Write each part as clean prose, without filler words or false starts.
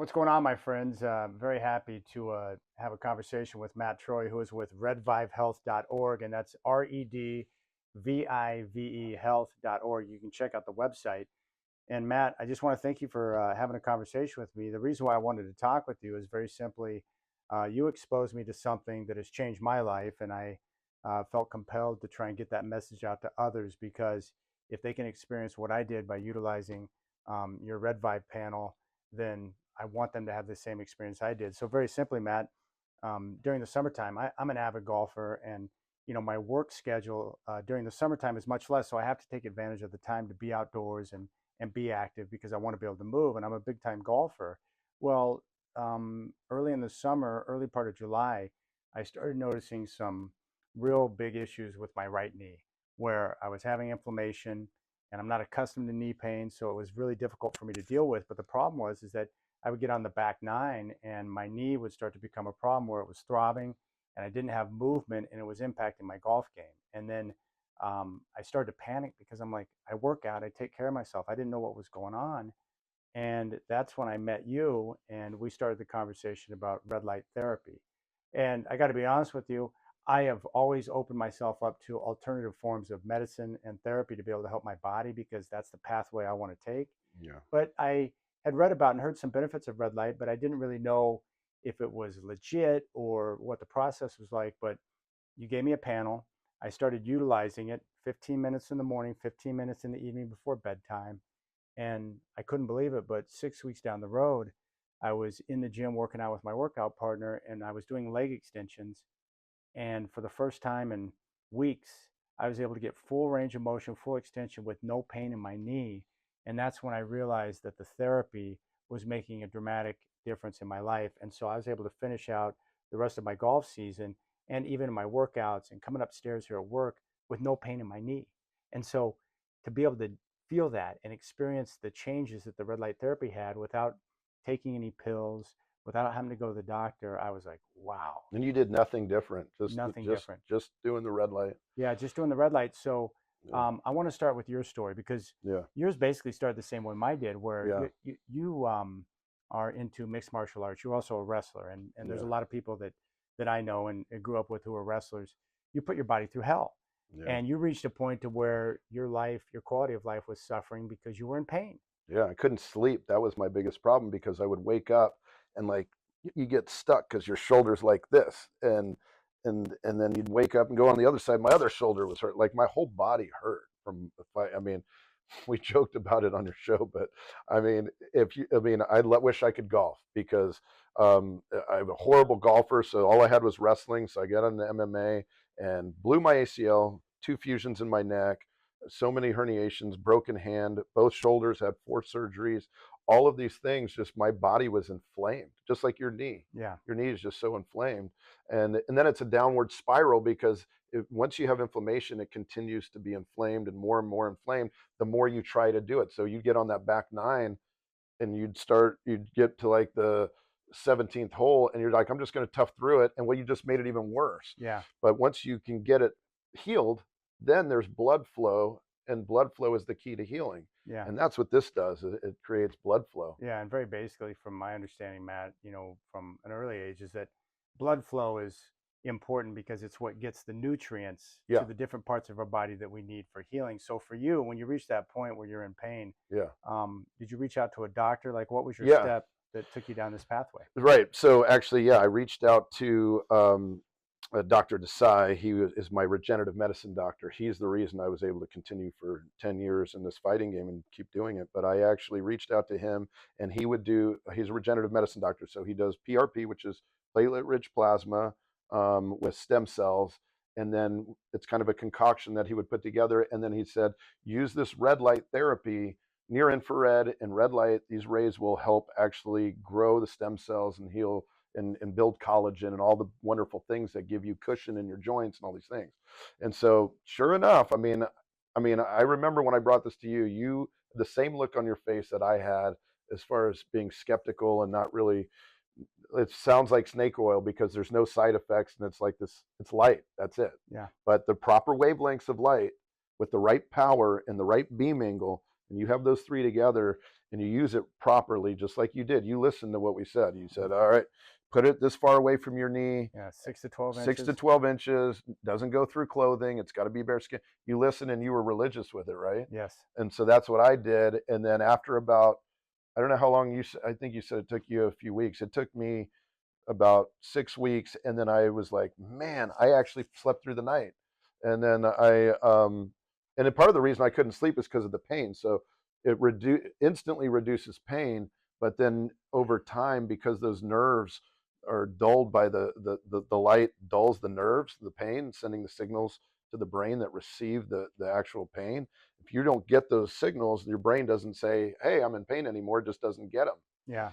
what's going on, my friends? Very happy to have a conversation with Matt Troy, who is with redvivehealth.org, and that's REDVIVE health.org. You can check out the website. And Matt, I just want to thank you for having a conversation with me. The reason why I wanted to talk with you is very simply you exposed me to something that has changed my life, and I felt compelled to try and get that message out to others because if they can experience what I did by utilizing your Redvive panel, then I want them to have the same experience I did. So very simply, Matt, during the summertime, I'm an avid golfer, and my work schedule during the summertime is much less, so I have to take advantage of the time to be outdoors and be active because I want to be able to move, and I'm a big time golfer. Well, early in the summer, early part of July, I started noticing some real big issues with my right knee where I was having inflammation, and I'm not accustomed to knee pain, so it was really difficult for me to deal with. But the problem was is that I would get on the back nine and my knee would start to become a problem where it was throbbing and I didn't have movement and it was impacting my golf game. And then I started to panic because I'm like, I work out, I take care of myself. I didn't know what was going on. And that's when I met you and we started the conversation about red light therapy. And I got to be honest with you, I have always opened myself up to alternative forms of medicine and therapy to be able to help my body because that's the pathway I want to take. Yeah. But I had read about and heard some benefits of red light, but I didn't really know if it was legit or what the process was like. But you gave me a panel. I started utilizing it 15 minutes in the morning, 15 minutes in the evening before bedtime. And I couldn't believe it, but 6 weeks down the road, I was in the gym working out with my workout partner and I was doing leg extensions. And for the first time in weeks, I was able to get full range of motion, full extension with no pain in my knee. And that's when I realized that the therapy was making a dramatic difference in my life. And so I was able to finish out the rest of my golf season and even in my workouts and coming upstairs here at work with no pain in my knee. And so to be able to feel that and experience the changes that the red light therapy had without taking any pills, without having to go to the doctor, I was like, wow, And you did nothing different, nothing just different. just doing the red light. Yeah, just doing the red light. So Yeah. I want to start with your story because Yeah. yours basically started the same way mine did, where Yeah. you are into mixed martial arts. You're also a wrestler, and there's a Yeah. lot of people that I know and grew up with who are wrestlers. You put your body through hell, Yeah. and you reached a point to where your life, your quality of life, was suffering because you were in pain. Yeah. I couldn't sleep. That was my biggest problem because I would wake up and like you get stuck because your shoulder's like this, and then you'd wake up and go on the other side. My other shoulder was hurt. Like my whole body hurt from the fight. I mean, we joked about it on your show, but I mean, wish I could golf because I'm a horrible golfer. So all I had was wrestling. So I got into MMA and blew my ACL, two fusions in my neck, so many herniations, broken hand, both shoulders, had 4 surgeries. All of these things, just my body was inflamed, just like your knee. Yeah, Your knee is just so inflamed, and then it's a downward spiral because once you have inflammation, it continues to be inflamed and more inflamed the more you try to do it. So you get on that back nine and you'd get to like the 17th hole and you're like, I'm just going to tough through it. And well, you just made it even worse. yeah, But once you can get it healed, then there's blood flow, and blood flow is the key to healing. yeah. And that's what this does. It creates blood flow. Yeah, and very basically, from my understanding, Matt, from an early age, is that blood flow is important because it's what gets the nutrients to Yeah. the different parts of our body that we need for healing. So for you, when you reach that point where you're in pain, Yeah. did you reach out to a doctor? Like, what was your Yeah. step that took you down this pathway? Right. So actually, yeah, I reached out to Dr. Desai. Is my regenerative medicine doctor. He's the reason I was able to continue for 10 years in this fighting game and keep doing it. But I actually reached out to him, and he's a regenerative medicine doctor. So he does PRP, which is platelet-rich plasma with stem cells. And then it's kind of a concoction that he would put together. And then he said, use this red light therapy, near infrared and red light. These rays will help actually grow the stem cells and heal and build collagen and all the wonderful things that give you cushion in your joints and all these things. And so sure enough, I remember when I brought this to you, the same look on your face that I had as far as being skeptical and not really, it sounds like snake oil because there's no side effects and it's like this, it's light, that's it. Yeah, But the proper wavelengths of light with the right power and the right beam angle, and you have those three together, and you use it properly, just like you did. You listened to what we said. You said, all right, put it this far away from your knee. Yeah, 6 to 12 6 inches. to 12 inches, doesn't go through clothing. It's got to be bare skin. You listen, and you were religious with it, right? Yes. And so that's what I did. And then after about, I don't know how long I think you said it took you a few weeks. It took me about 6 weeks. And then I was like, man, I actually slept through the night. And then and then part of the reason I couldn't sleep is because of the pain. So it instantly reduces pain. But then over time, because those nerves are dulled by the light, dulls the nerves, the pain, sending the signals to the brain that receive the actual pain. If you don't get those signals, your brain doesn't say, hey, I'm in pain anymore. It just doesn't get them. Yeah.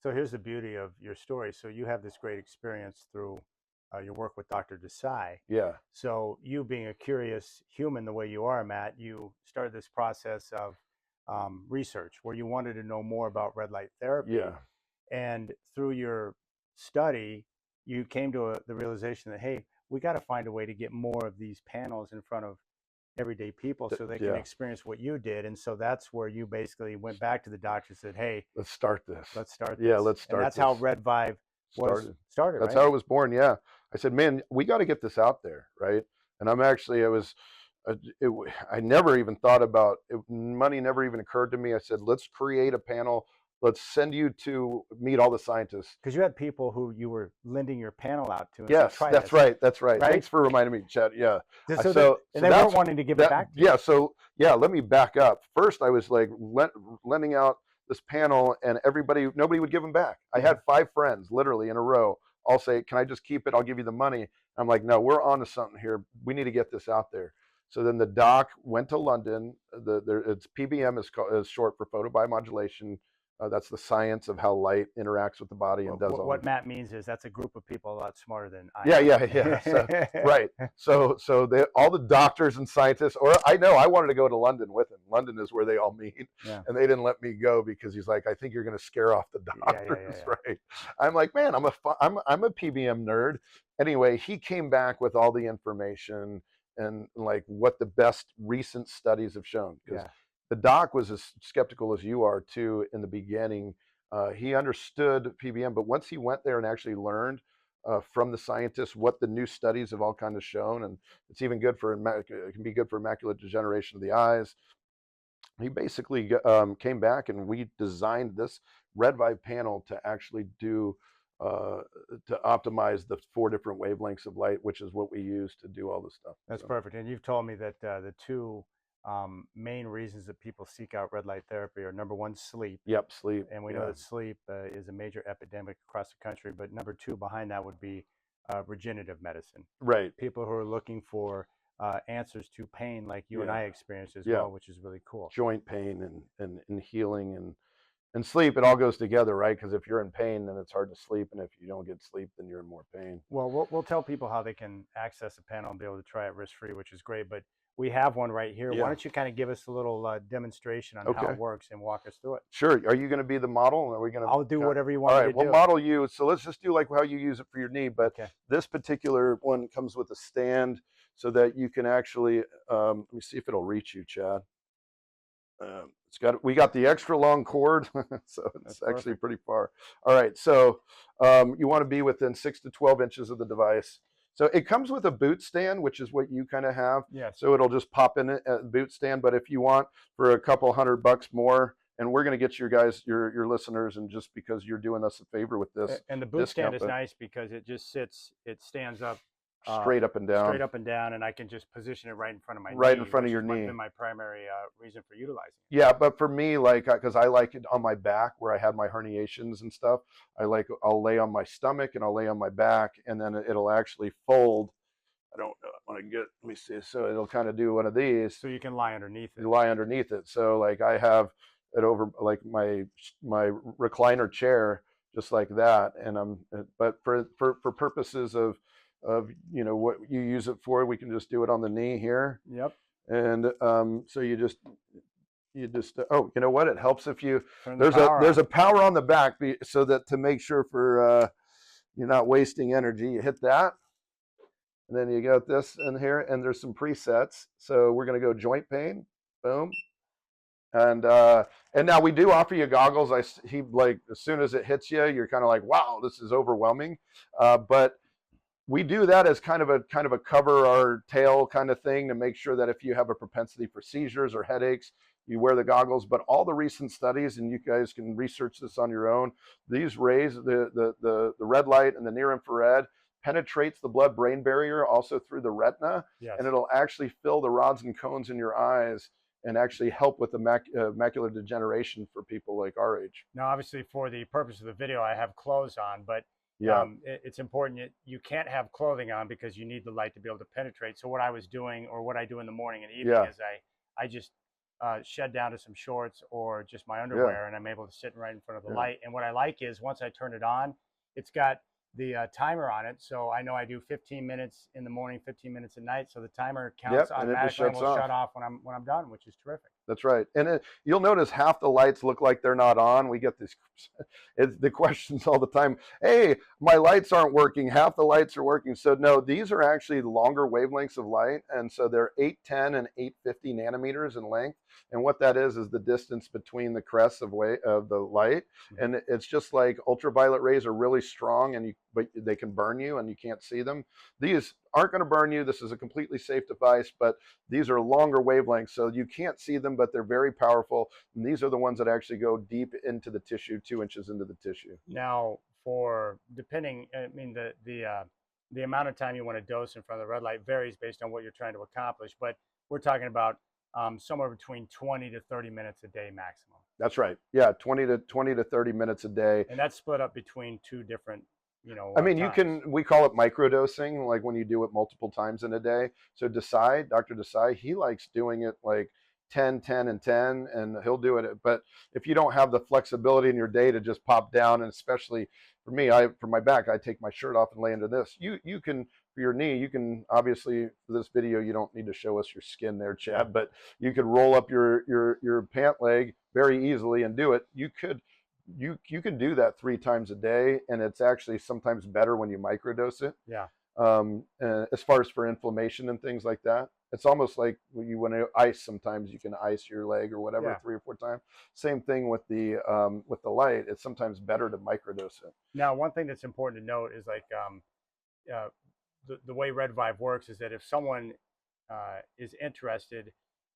So here's the beauty of your story. So you have this great experience through your work with Dr. Desai. Yeah. So you being a curious human the way you are, Matt, you started this process of research where you wanted to know more about red light therapy. Yeah. And through your study, you came to the realization that, hey, we got to find a way to get more of these panels in front of everyday people so they can Yeah. experience what you did. And so that's where you basically went back to the doctor and said, hey, Let's start this. let's start Yeah, this. let's start And that's this. how Redvive was started, That's right? how it was born. Yeah. I said, man, we got to get this out there, right? And I'm actually, I never even thought about it. Money never even occurred to me. I said, let's create a panel. Let's send you to meet all the scientists. Because you had people who you were lending your panel out to. And Yes, said, that's this. right. That's right. Right? Thanks for reminding me, Chad. Yeah. So they weren't wanting to give it back to you. Yeah. So yeah, let me back up. First, I was like lending out this panel, and nobody would give them back. I had 5 friends literally in a row all say, "Can I just keep it? I'll give you the money." I'm like, "No, we're on to something here. We need to get this out there." So then the doc went to London. It's PBM is short for photobiomodulation. That's the science of how light interacts with the body and does all. What Matt means is that's a group of people a lot smarter than I Yeah, am. yeah. So, right. So all the doctors and scientists, or I wanted to go to London with him. London is where they all meet, and they didn't let me go because he's like, I think you're going to scare off the doctors, right? I'm like, man, I'm a PBM nerd. Anyway, he came back with all the information and like what the best recent studies have shown. Because the doc was as skeptical as you are too in the beginning. He understood PBM, but once he went there and actually learned from the scientists what the new studies have all kind of shown, and it's even good for it can be good for macular degeneration of the eyes. He basically came back, and we designed this Redvive panel to actually do to optimize the 4 different wavelengths of light, which is what we use to do all this stuff. That's perfect. And you've told me that the 2 main reasons that people seek out red light therapy are number 1, sleep. Yep, sleep. And we know that sleep is a major epidemic across the country. But number 2 behind that would be regenerative medicine. Right. People who are looking for answers to pain like you and I experienced as well, which is really cool. Joint pain and healing and sleep, it all goes together, right? Because if you're in pain, then it's hard to sleep. And if you don't get sleep, then you're in more pain. Well, we'll tell people how they can access the panel and be able to try it risk-free, which is great. But we have one right here. Why don't you kind of give us a little demonstration on how it works and walk us through it? Sure. Are you going to be the model? Or are we going to? I'll do whatever you want me to do. All right, we'll model you. So let's just do like how you use it for your knee. But this particular one comes with a stand so that you can actually, let me see if it'll reach you, Chad. We got the extra long cord, so it's actually pretty far. All right, so you want to be within 6 to 12 inches of the device. So it comes with a boot stand, which is what you kind of have. Yes. So it'll just pop in a boot stand. But if you want for a couple $100 more, and we're going to get your listeners, and just because you're doing us a favor with this. And the boot stand is nice because it just stands up. Straight up and down. And I can just position it right in front of my knee. Right in front of your knee. That's been my primary reason for utilizing it. Yeah, but for me, like, because I like it on my back where I had my herniations and stuff. I'll lay on my stomach and I'll lay on my back, and then it'll actually fold. I don't want to let me see. So it'll kind of do one of these. So you can lie underneath it. You lie underneath it. So like I have it over like my recliner chair, just like that. And but for purposes of what you use it for, we can just do it on the knee here. Yep. And so you just oh, you know what, it helps if you there's a power on the back, so that to make sure for you're not wasting energy, you hit that, and then you got this in here, and there's some presets. So we're going to go joint pain, boom, And now we do offer you goggles. He like as soon as it hits you, you're kind of like, wow, this is overwhelming. But we do that as kind of a cover our tail kind of thing to make sure that if you have a propensity for seizures or headaches, you wear the goggles. But all the recent studies, and you guys can research this on your own, these rays, the red light and the near infrared, penetrates the blood-brain barrier also through the retina, Yes. and it'll actually fill the rods and cones in your eyes and actually help with the macular degeneration for people like our age. Now, obviously, for the purpose of the video, I have clothes on, but Yeah. it's important you can't have clothing on because you need the light to be able to penetrate. So what I was doing, or what I do in the morning and evening, is I just shed down to some shorts or just my underwear, and I'm able to sit right in front of the light. And what I like is once I turn it on, it's got the timer on it, so I know I do 15 minutes in the morning, 15 minutes at night. So the timer counts automatically and will shut off when I'm done, which is terrific. That's right. And you'll notice half the lights look like they're not on. We get these the questions all the time. Hey, my lights aren't working. Half the lights are working. So no, these are actually longer wavelengths of light. And so they're 810 and 850 nanometers in length. And what that is the distance between the crests of the light. And it's just like ultraviolet rays are really strong, but they can burn you and you can't see them. These aren't going to burn you. This is a completely safe device, but these are longer wavelengths, so you can't see them, but they're very powerful. And these are the ones that actually go deep into the tissue, 2 inches into the tissue. Now, depending, I mean, the amount of time you want to dose in front of the red light varies based on what you're trying to accomplish, but we're talking about somewhere between 20 to 30 minutes a day maximum. That's right. Yeah, 20 to 30 minutes a day. And that's split up between two different, I mean, times. we call it microdosing, like when you do it multiple times in a day. So Dr. Desai, he likes doing it like 10, 10, and 10, and he'll do it. But if you don't have the flexibility in your day to just pop down, and especially for me, for my back, I take my shirt off and lay into this. You can, for your knee, you can obviously, for this video, you don't need to show us your skin there, Chad, but you could roll up your pant leg very easily and do it. You can do that 3 times a day, and it's actually sometimes better when you microdose it. Yeah. As far as for inflammation and things like that, it's almost like when you want to ice. Sometimes you can ice your leg or whatever 3 or 4 times. Same thing with the light. It's sometimes better to microdose it. Now, one thing that's important to note is like the way Redvive works is that if someone is interested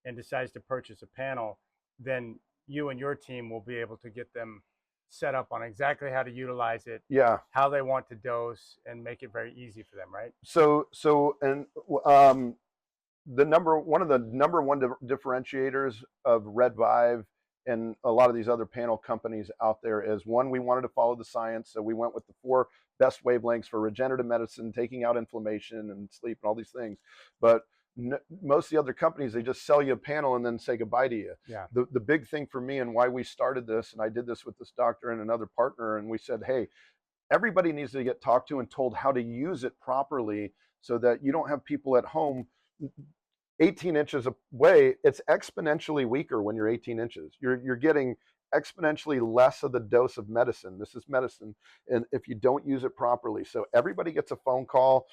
and decides to purchase a panel, then you and your team will be able to get them set up on exactly how to utilize it, how they want to dose, and make it very easy for them, right? One of the number one differentiators of Redvive and a lot of these other panel companies out there is, one, we wanted to follow the science, so we went with the 4 best wavelengths for regenerative medicine, taking out inflammation and sleep and all these things. But most of the other companies, they just sell you a panel and then say goodbye to you. Yeah. The big thing for me and why we started this, and I did this with this doctor and another partner, and we said, hey, everybody needs to get talked to and told how to use it properly so that you don't have people at home 18 inches away. It's exponentially weaker when you're 18 inches. You're getting exponentially less of the dose of medicine. This is medicine, and if you don't use it properly. So everybody gets a phone call.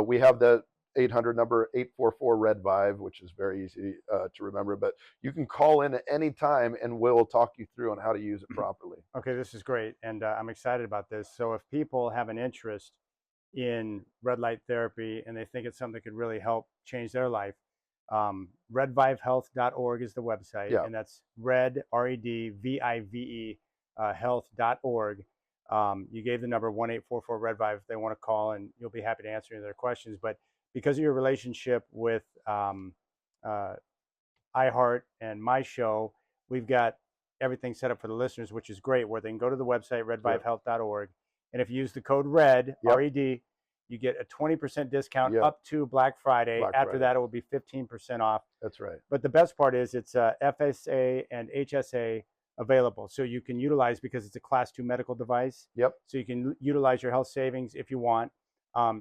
We have the 800 number, 844 Redvive, which is very easy to remember, but you can call in at any time and we'll talk you through on how to use it properly. Okay, this is great, and I'm excited about this. So if people have an interest in red light therapy and they think it's something that could really help change their life, redvivehealth.org is the website, and that's REDVIVE health.org. You gave the number 1-844 Redvive if they want to call, and you'll be happy to answer any of their questions. But because of your relationship with iHeart and my show, we've got everything set up for the listeners, which is great, where they can go to the website, redvivehealth.org. And if you use the code RED, RED, you get a 20% discount up to Black Friday. After that, it will be 15% off. That's right. But the best part is it's FSA and HSA available. So you can utilize, because it's a class 2 medical device. Yep. So you can utilize your health savings if you want.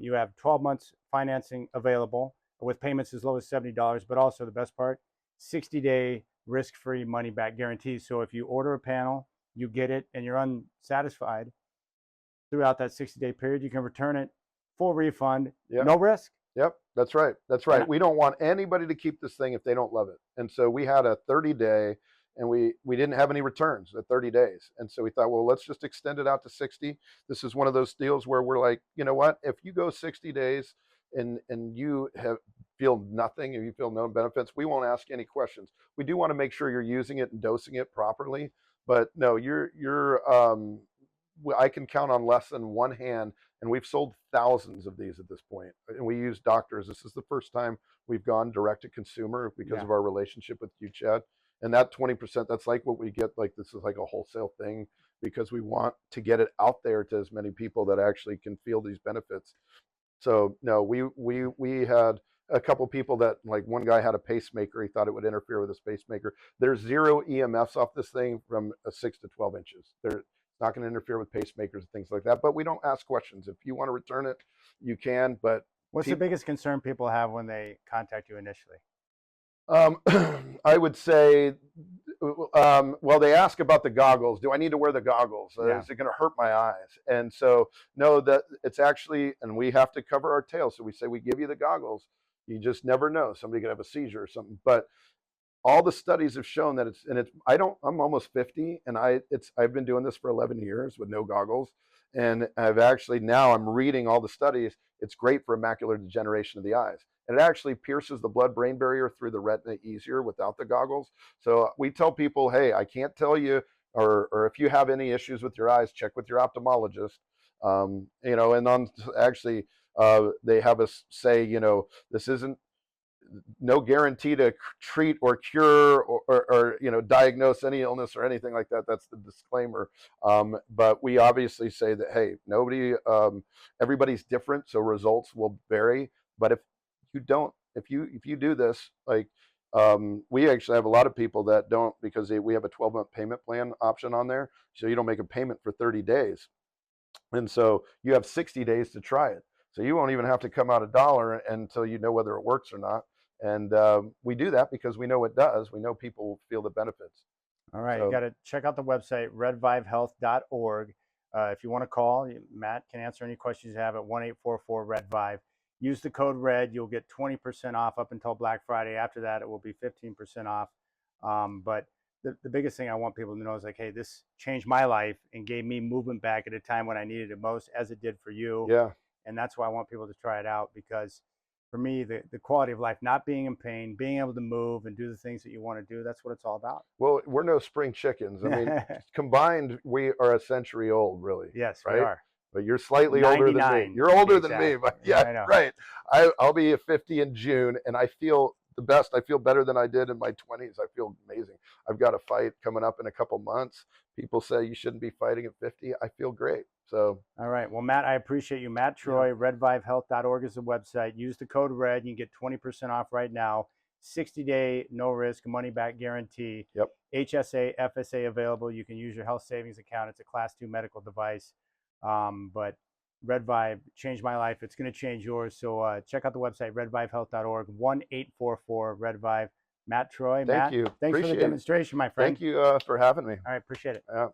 You have 12 months financing available with payments as low as $70, but also the best part, 60-day risk-free money-back guarantees. So if you order a panel, you get it, and you're unsatisfied throughout that 60-day period, you can return it, full refund, no risk. Yep, that's right. That's right. We don't want anybody to keep this thing if they don't love it. And so we had a 30-day, and we didn't have any returns at 30 days. And so we thought, well, let's just extend it out to 60. This is one of those deals where we're like, you know what, if you go 60 days and you feel nothing and you feel no benefits, we won't ask any questions. We do want to make sure you're using it and dosing it properly, but no, I can count on less than one hand, and we've sold thousands of these at this point. And we use doctors. This is the first time we've gone direct to consumer because of our relationship with you, Chad. And that 20%, that's like what we get. Like, this is like a wholesale thing because we want to get it out there to as many people that actually can feel these benefits. So no, we had a couple people that, like, one guy had a pacemaker. He thought it would interfere with his pacemaker. There's 0 EMFs off this thing from 6 to 12 inches. It's not going to interfere with pacemakers and things like that. But we don't ask questions. If you want to return it, you can. But what's the biggest concern people have when they contact you initially? I would say, well, they ask about the goggles. Do I need to wear the goggles? Is it going to hurt my eyes? And so, no, that it's actually, and we have to cover our tail. So we say, we give you the goggles. You just never know. Somebody could have a seizure or something. But all the studies have shown that I'm almost 50, and I've been doing this for 11 years with no goggles. And now I'm reading all the studies. It's great for macular degeneration of the eyes. And it actually pierces the blood-brain barrier through the retina easier without the goggles. So we tell people, hey, I can't tell you, or if you have any issues with your eyes, check with your ophthalmologist. And actually, they have us say, this isn't no guarantee to treat or cure or diagnose any illness or anything like that. That's the disclaimer. But we obviously say that, hey, everybody's different, so results will vary. But if you do this, like, we actually have a lot of people that don't, because we have a 12-month payment plan option on there, so you don't make a payment for 30 days, and so you have 60 days to try it. So you won't even have to come out $1 until you know whether it works or not. And we do that because we know it does. We know people feel the benefits. All right, you got to check out the website, redvivehealth.org. If you want to call, Matt can answer any questions you have at 1-844-REDVIVE. Use the code RED. You'll get 20% off up until Black Friday. After that, it will be 15% off. But the biggest thing I want people to know is, like, hey, this changed my life and gave me movement back at a time when I needed it most, as it did for you. Yeah. And that's why I want people to try it out, because for me, the quality of life, not being in pain, being able to move and do the things that you want to do, that's what it's all about. Well, we're no spring chickens. I mean, combined, we are a century old, really. Yes, right? We are. But you're slightly older than me. You're older than me, but yeah, right. I'll be 50 in June, and I feel the best. I feel better than I did in my 20s. I feel amazing. I've got a fight coming up in a couple months. People say you shouldn't be fighting at 50. I feel great. So, all right. Well, Matt, I appreciate you. Matt Troy, redvivehealth.org is the website. Use the code RED. You can get 20% off right now. 60-day, no risk, money back guarantee. Yep. HSA, FSA available. You can use your health savings account. It's a Class 2 medical device. But Redvive changed my life. It's going to change yours. So check out the website, redvivehealth.org, 1-844-REDVIVE. Matt Troy. Thank you. Thanks for the demonstration, my friend. Thank you for having me. All right, appreciate it. Yeah.